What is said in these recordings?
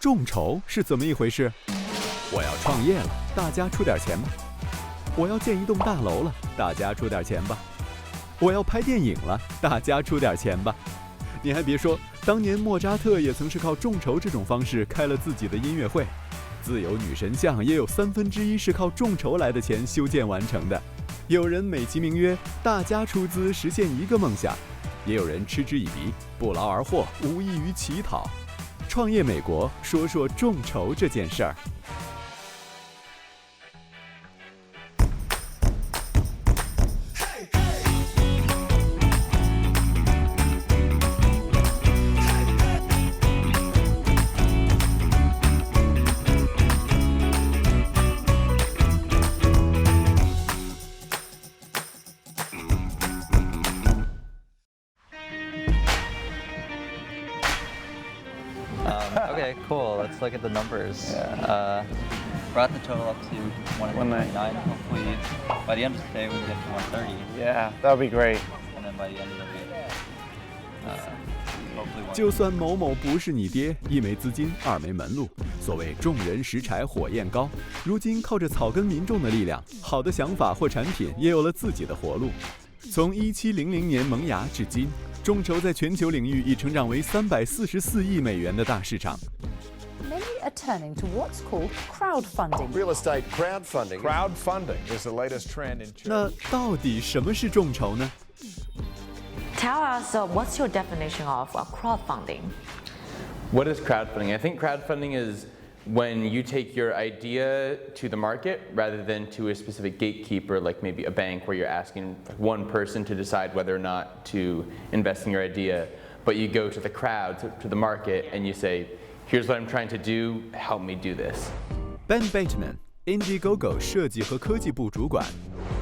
众筹是怎么一回事？我要创业了，大家出点钱吧。我要建一栋大楼了，大家出点钱吧。我要拍电影了，大家出点钱吧。你还别说，当年莫扎特也曾是靠众筹这种方式开了自己的音乐会。自由女神像也有1/3是靠众筹来的钱修建完成的。有人美其名曰大家出资实现一个梦想，也有人嗤之以鼻，不劳而获，无异于乞讨。创业美国，说说众筹这件事儿。Okay, cool. Let's look at the numbers. Brought the total up to 199. Hopefully, by the end of today, we can get to 130. Yeah, that would be great. And then by the end of the week, hopefully 就算某某不是你爹，一没资金，二没门路，所谓众人拾柴火焰高。如今靠着草根民众的力量，好的想法或产品也有了自己的活路。从1700年萌芽至今，众筹在全球领域已成长为344亿美元的大市场。Many are turning to what's called crowdfunding. Real estate crowdfunding. Crowdfunding is the latest trend in China. 那到底什么是众筹呢？ Tell us what's your definition of crowdfunding? What is crowdfunding? I think crowdfunding is when you take your idea to the market rather than to a specific gatekeeper, like maybe a bank where you're asking one person to decide whether or not to invest in your idea, but you go to the crowd, to the market, and you say, here's what I'm trying to do, help me do this. Ben Bateman, Indiegogo 设计和科技部主管。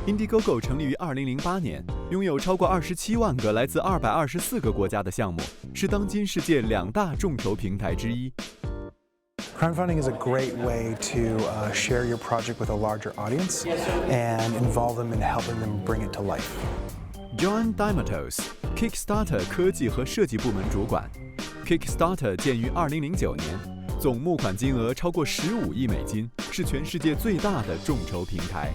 Indiegogo 成立于2008年，拥有超过27万个来自224个国家的项目，是当今世界2大众筹平台之一。Crowdfunding is a great way to share your project with a larger audience and involve them in helping them bring it to life. John Dimatos, Kickstarter 科技和设计部门主管。Kickstarter 建于2009年，总募款金额超过15亿美金，是全世界最大的众筹平台。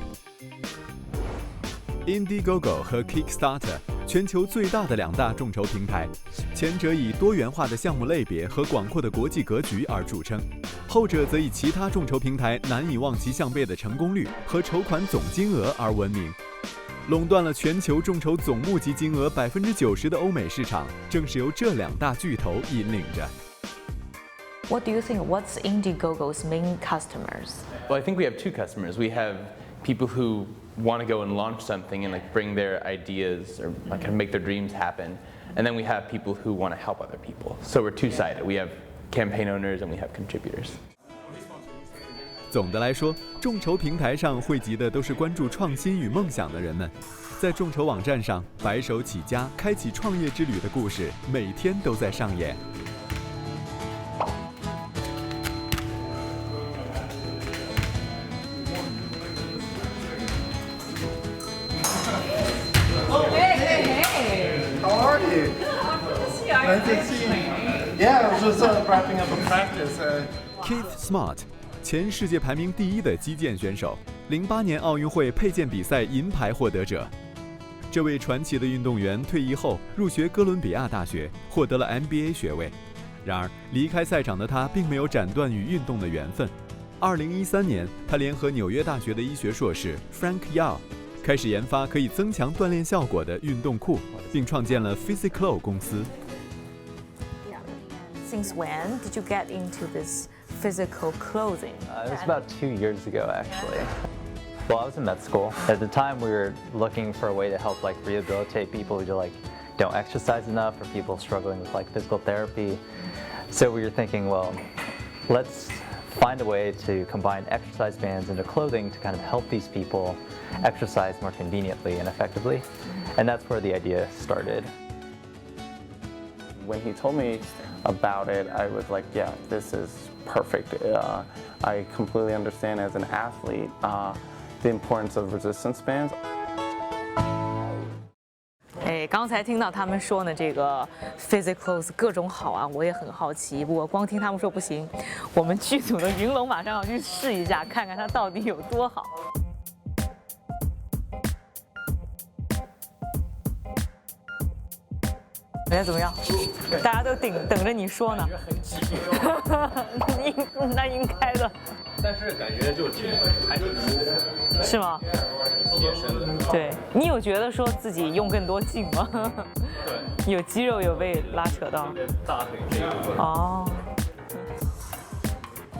Indiegogo 和 Kickstarter 全球最大的2大众筹平台，前者以多元化的项目类别和广阔的国际格局而著称，后者则以其他众筹平台难以望其项背的成功率和筹款总金额而闻名。垄断了全球众筹总募集金额90%的欧美市场，正是由这2大巨头引领着。What do you think? What's Indiegogo's main customers? Well, I think we have 2 customers. We have people who want to go and launch something and like bring their ideas or like kind of make their dreams happen. And then we have people who want to help other people. So we're two-sided. We have campaign owners and we have contributors. 总的来说，众筹平台上汇集的都是关注创新与梦想的人们。在众筹网站上，白手起家、开启创业之旅的故事每天都在上演。Yeah, I was just wrapping up a practice. Keeth Smart， 前世界排名第1的击剑选手，08年奥运会佩剑比赛银牌获得者。这位传奇的运动员退役后入学哥伦比亚大学，获得了 MBA 学位。然而，离开赛场的他并没有斩断与运动的缘分。2013年，他联合纽约大学的医学硕士 Frank Yao， 开始研发可以增强锻炼效果的运动裤，并创建了 Physiclo 公司。Since when did you get into this physical clothing? It was about 2 years ago, actually. Well, I was in med school. At the time, we were looking for a way to help like rehabilitate people who like don't exercise enough or people struggling with like physical therapy. So we were thinking, well, let's find a way to combine exercise bands into clothing to kind of help these people exercise more conveniently and effectively. And that's where the idea started. When he told me about it, I was like, yeah, this is perfect. I completely understand as an athlete the importance of resistance bands. 刚才听到他们说呢，这个 physicals 各种好啊，我也很好奇。不过光听他们说不行，我们剧组的云龙马上要去试一下，看看它到底有多好。哎，怎么样？大家都等着你说呢。那应该的。但是感觉就还挺舒服。是吗？贴身的。对，你有觉得说自己用更多劲吗？对。有肌肉有被拉扯到。大腿这一部分。哦。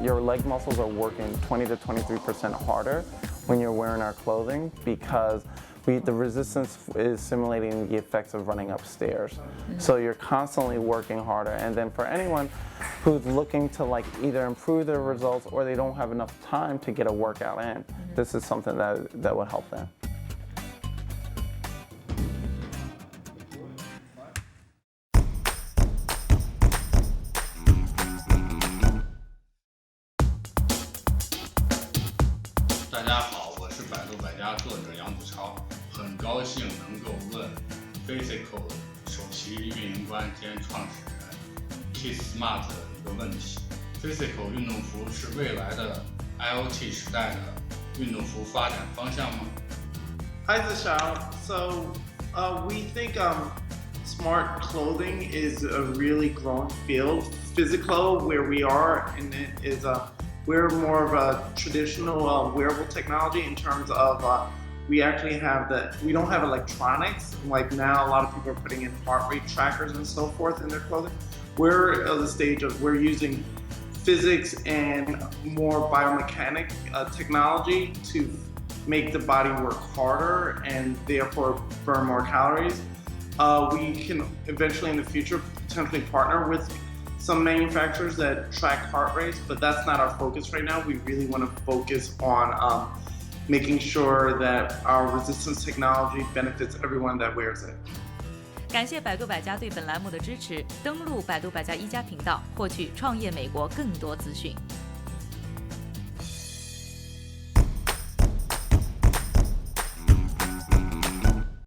Your leg muscles are working 20 to 23% harder when you're wearing our clothing because the resistance is simulating the effects of running upstairs. So you're constantly working harder. And then for anyone who's looking to like either improve their results or they don't have enough time to get a workout in, this is something that will help them. 大家好，我是百度百家作者杨子超，很高兴能够问 Physical 首席运营官兼创始人 Keeth Smart 的一个问题。Physical 运动服是未来的 IoT 时代的运动服发展方向吗？ Hi, Zishao. So we think smart clothing is a really growing field. Physical, where we are in it, is we're more of a traditional wearable technology in terms of we actually have we don't have electronics. Like now, a lot of people are putting in heart rate trackers and so forth in their clothing. We're at the stage of we're using physics and more biomechanic technology to make the body work harder and therefore burn more calories. We can eventually in the future potentially partner with some manufacturers that track heart rates, but that's not our focus right now. We really want to focus on making sure that our resistance technology benefits everyone that wears it. 感谢百度百家对本栏目的支持，登录百度百家一家频道，获取创业美国更多资讯。